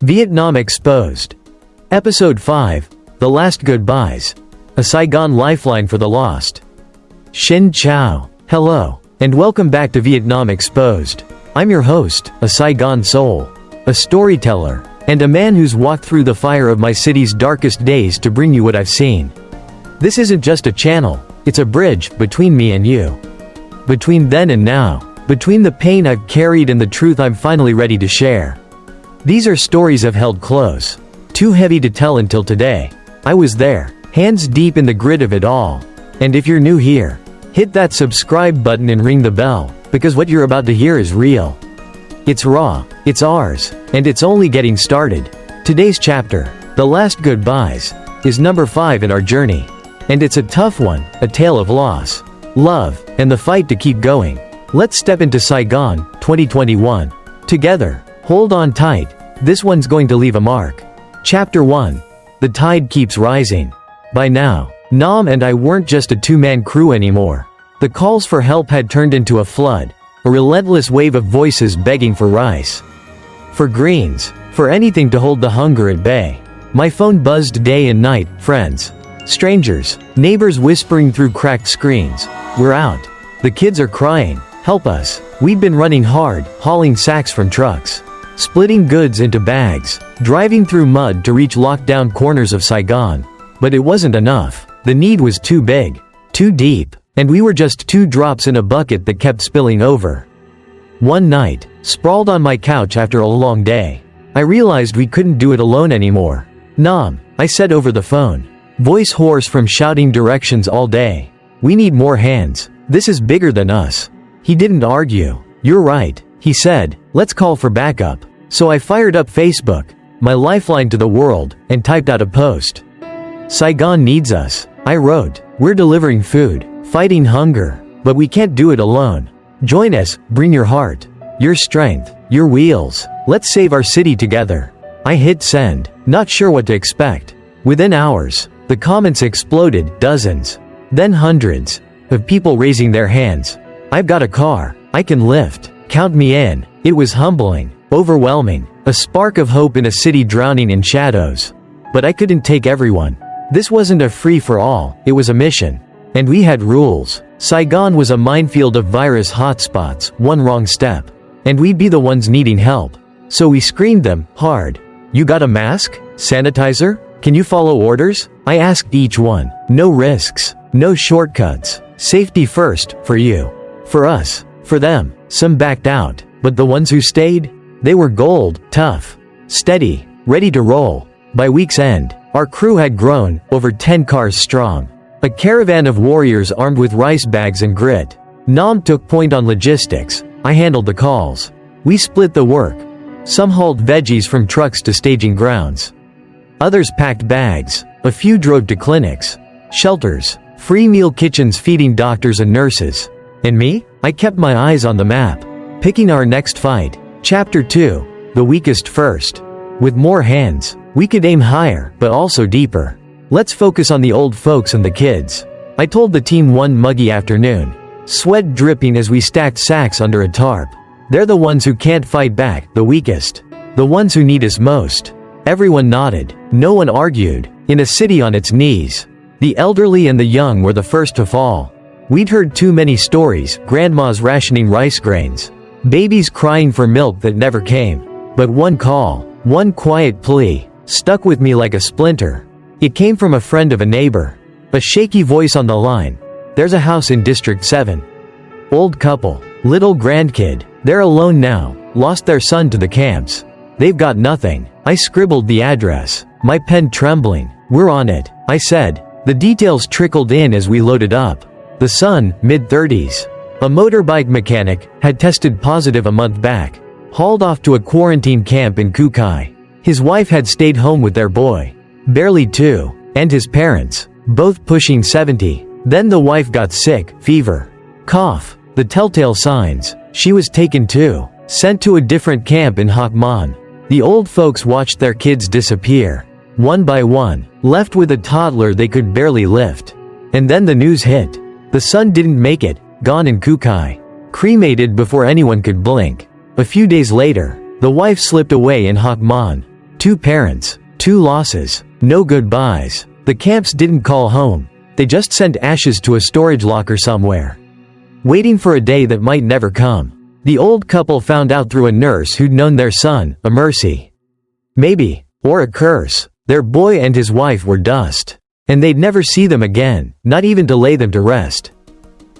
Vietnam Exposed. Episode 5, The Last Goodbyes. A Saigon Lifeline for the Lost. Xin Chao. Hello, and welcome back to Vietnam Exposed. I'm your host, a Saigon soul, a storyteller, and a man who's walked through the fire of my city's darkest days to bring you what I've seen. This isn't just a channel, it's a bridge between me and you. Between then and now. Between the pain I've carried and the truth I'm finally ready to share. These are stories I've held close, too heavy to tell until today. I was there, hands deep in the grit of it all. And if you're new here, hit that subscribe button and ring the bell, because what you're about to hear is real. It's raw, it's ours, and it's only getting started. Today's chapter, The Last Goodbyes, is number 5 in our journey. And it's a tough one, a tale of loss, love, and the fight to keep going. Let's step into Saigon, 2021. Together. Hold on tight, this one's going to leave a mark. Chapter 1. The Tide Keeps Rising. By now, Nam and I weren't just a two-man crew anymore. The calls for help had turned into a flood, a relentless wave of voices begging for rice, for greens, for anything to hold the hunger at bay. My phone buzzed day and night, friends, strangers, neighbors whispering through cracked screens. We're out. The kids are crying. Help us. We'd been running hard, hauling sacks from trucks, splitting goods into bags, driving through mud to reach locked-down corners of Saigon. But it wasn't enough. The need was too big, too deep, and we were just 2 drops in a bucket that kept spilling over. One night, sprawled on my couch after a long day, I realized we couldn't do it alone anymore. Nam, I said over the phone, voice hoarse from shouting directions all day. We need more hands. This is bigger than us. He didn't argue. You're right, he said. Let's call for backup. So I fired up Facebook, my lifeline to the world, and typed out a post. Saigon needs us, I wrote. We're delivering food, fighting hunger, but we can't do it alone. Join us, bring your heart, your strength, your wheels. Let's save our city together. I hit send, not sure what to expect. Within hours, the comments exploded, dozens, then hundreds, of people raising their hands. I've got a car, I can lift, count me in. It was humbling, overwhelming, a spark of hope in a city drowning in shadows. But I couldn't take everyone. This wasn't a free-for-all, it was a mission. And we had rules. Saigon was a minefield of virus hotspots, one wrong step, and we'd be the ones needing help. So we screened them, hard. You got a mask? Sanitizer? Can you follow orders? I asked each one. No risks, no shortcuts. Safety first, for you. For us. For them. Some backed out. But the ones who stayed? They were gold, tough, steady, ready to roll. By week's end, our crew had grown, over 10 cars strong. A caravan of warriors armed with rice bags and grit. Nam took point on logistics. I handled the calls. We split the work. Some hauled veggies from trucks to staging grounds. Others packed bags. A few drove to clinics, shelters, free meal kitchens feeding doctors and nurses. And me? I kept my eyes on the map, picking our next fight. Chapter 2. The Weakest First. With more hands, we could aim higher, but also deeper. Let's focus on the old folks and the kids. I told the team one muggy afternoon, sweat dripping as we stacked sacks under a tarp. They're the ones who can't fight back, the weakest. The ones who need us most. Everyone nodded. No one argued. In a city on its knees, the elderly and the young were the first to fall. We'd heard too many stories, grandmas rationing rice grains, babies crying for milk that never came. But one call, one quiet plea, stuck with me like a splinter. It came from a friend of a neighbor. A shaky voice on the line. There's a house in District 7. Old couple, little grandkid. They're alone now, lost their son to the camps. They've got nothing. I scribbled the address, my pen trembling. We're on it, I said. The details trickled in as we loaded up. The son, mid-30s, a motorbike mechanic, had tested positive a month back. Hauled off to a quarantine camp in Kukai. His wife had stayed home with their boy, barely 2, and his parents, both pushing 70. Then the wife got sick, fever, cough, the telltale signs. She was taken too, sent to a different camp in Hoc Mon. The old folks watched their kids disappear, one by one, left with a toddler they could barely lift. And then the news hit. The son didn't make it, gone in Kukai. Cremated before anyone could blink. A few days later, the wife slipped away in Hoc Mon. 2 parents, 2 losses, no goodbyes. The camps didn't call home. They just sent ashes to a storage locker somewhere, waiting for a day that might never come. The old couple found out through a nurse who'd known their son, a mercy. Maybe, or a curse. Their boy and his wife were dust. And they'd never see them again, not even to lay them to rest.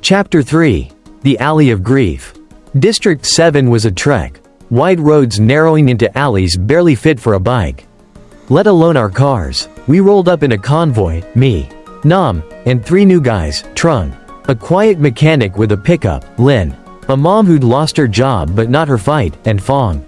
Chapter 3. The Alley of Grief. District 7 was a trek. Wide roads narrowing into alleys barely fit for a bike, let alone our cars. We rolled up in a convoy, me, Nam, and 3 new guys, Trung, a quiet mechanic with a pickup, Lin, a mom who'd lost her job but not her fight, and Fong,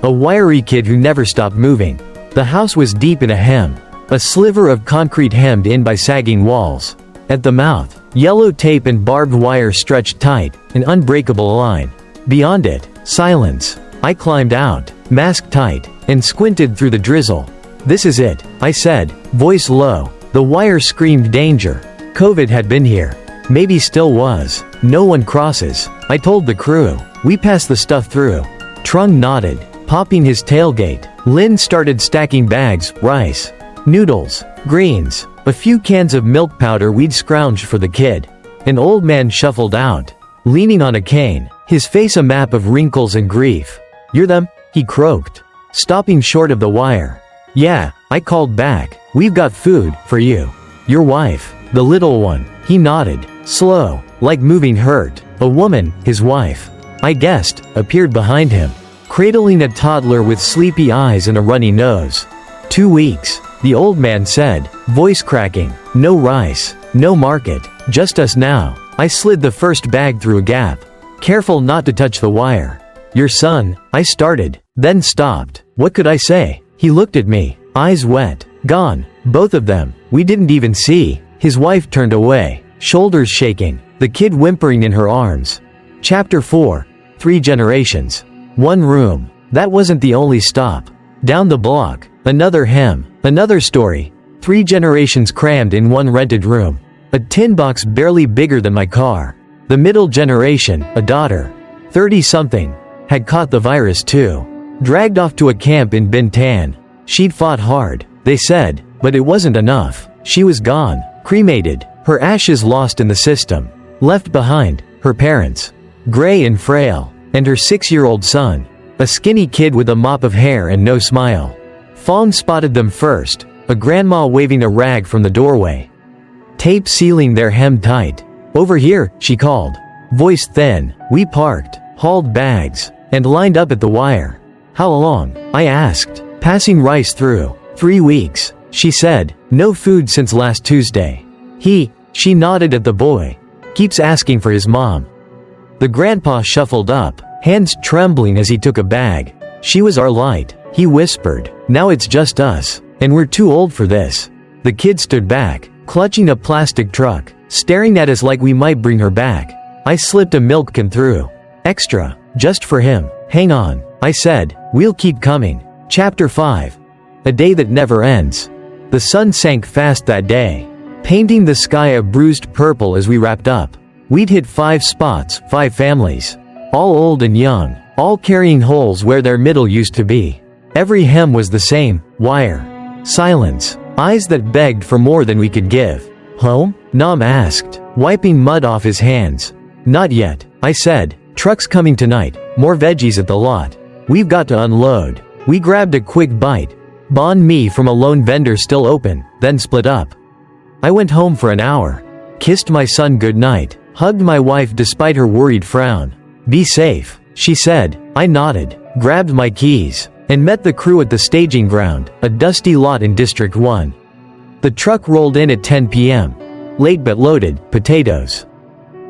a wiry kid who never stopped moving. The house was deep in a hem, a sliver of concrete hemmed in by sagging walls. At the mouth, yellow tape and barbed wire stretched tight, an unbreakable line. Beyond it, silence. I climbed out, mask tight, and squinted through the drizzle. "This is it," I said, voice low. The wire screamed danger. COVID had been here. Maybe still was. No one crosses, I told the crew. We passed the stuff through. Trung nodded, popping his tailgate. Lin started stacking bags, rice, noodles, greens, a few cans of milk powder we'd scrounged for the kid. An old man shuffled out, leaning on a cane, his face a map of wrinkles and grief. "You're them?" he croaked, stopping short of the wire. "Yeah," I called back. "We've got food for you. Your wife, the little one." He nodded, slow, like moving hurt. A woman, his wife, I guessed, appeared behind him, cradling a toddler with sleepy eyes and a runny nose. 2 weeks, the old man said, voice cracking. "No rice, no market, just us now." I slid the first bag through a gap, careful not to touch the wire. "Your son," I started, then stopped. What could I say? He looked at me, eyes wet. "Gone, both of them. We didn't even see." His wife turned away, shoulders shaking, the kid whimpering in her arms. Chapter 4. 3 generations. 1 room. That wasn't the only stop. Down the block, another hem, another story. 3 generations crammed in one rented room. A tin box barely bigger than my car. The middle generation, a daughter, 30-something, had caught the virus too. Dragged off to a camp in Bintan. She'd fought hard, they said, but it wasn't enough. She was gone, cremated, her ashes lost in the system. Left behind, her parents, gray and frail, and her 6-year-old son, a skinny kid with a mop of hair and no smile. Fong spotted them first, a grandma waving a rag from the doorway, tape sealing their hem tight. "Over here," she called, voice thin. We parked, hauled bags, and lined up at the wire. "How long?" I asked, passing rice through. 3 weeks, she said. "No food since last Tuesday." She nodded at the boy. "Keeps asking for his mom." The grandpa shuffled up, hands trembling as he took a bag. "She was our light," he whispered. "Now it's just us, and we're too old for this." The kid stood back, clutching a plastic truck, staring at us like we might bring her back. I slipped a milk can through. "Extra, just for him." "Hang on," I said, "we'll keep coming." Chapter 5. A day that never ends. The sun sank fast that day, painting the sky a bruised purple as we wrapped up. We'd hit 5 spots, 5 families, all old and young, all carrying holes where their middle used to be. Every hem was the same, wire. Silence, eyes that begged for more than we could give. "Home?" Nam asked, wiping mud off his hands. "Not yet," I said. "Truck's coming tonight, more veggies at the lot. We've got to unload." We grabbed a quick bite, banh mi from a lone vendor still open, then split up. I went home for an hour, kissed my son goodnight, hugged my wife despite her worried frown. "Be safe," she said. I nodded, grabbed my keys, and met the crew at the staging ground, a dusty lot in District 1. The truck rolled in at 10 p.m. Late but loaded, potatoes,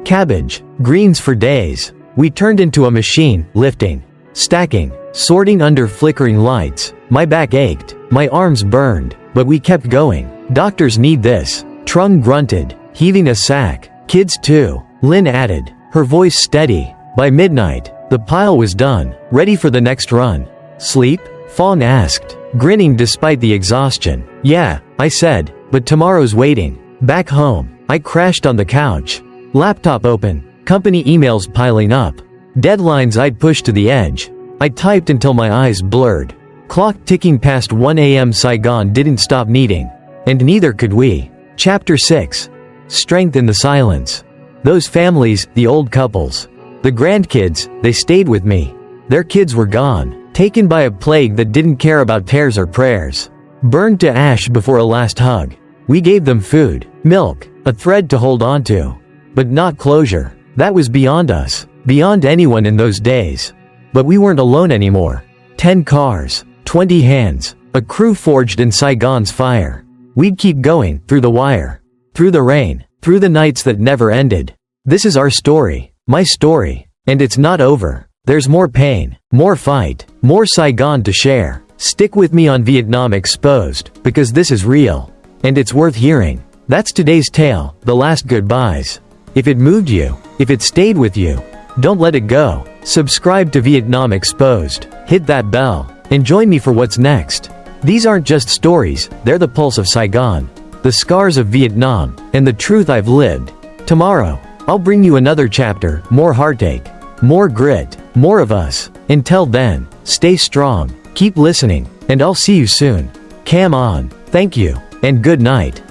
cabbage, greens for days. We turned into a machine, lifting, stacking, sorting under flickering lights. My back ached, my arms burned, but we kept going. "Doctors need this," Trung grunted, heaving a sack. "Kids too," Lin added, her voice steady. By midnight, the pile was done, ready for the next run. "Sleep?" Fong asked, grinning despite the exhaustion. "Yeah," I said, "but tomorrow's waiting." Back home, I crashed on the couch. Laptop open, company emails piling up, deadlines I'd pushed to the edge. I typed until my eyes blurred. Clock ticking past 1 a.m. Saigon didn't stop kneading. And neither could we. Chapter 6. Strength in the silence. Those families, the old couples. The grandkids, they stayed with me. Their kids were gone, taken by a plague that didn't care about prayers or prayers. Burned to ash before a last hug. We gave them food, milk, a thread to hold on to. But not closure. That was beyond us, beyond anyone in those days. But we weren't alone anymore. 10 cars, 20 hands, a crew forged in Saigon's fire. We'd keep going, through the wire, through the rain, through the nights that never ended. This is our story, my story, and it's not over. There's more pain, more fight, more Saigon to share. Stick with me on Vietnam Exposed, because this is real. And it's worth hearing. That's today's tale, The Last Goodbyes. If it moved you, if it stayed with you, don't let it go. Subscribe to Vietnam Exposed, hit that bell, and join me for what's next. These aren't just stories, they're the pulse of Saigon, the scars of Vietnam, and the truth I've lived. Tomorrow, I'll bring you another chapter, more heartache, more grit, more of us. Until then, stay strong, keep listening, and I'll see you soon. Cam on, thank you, and good night.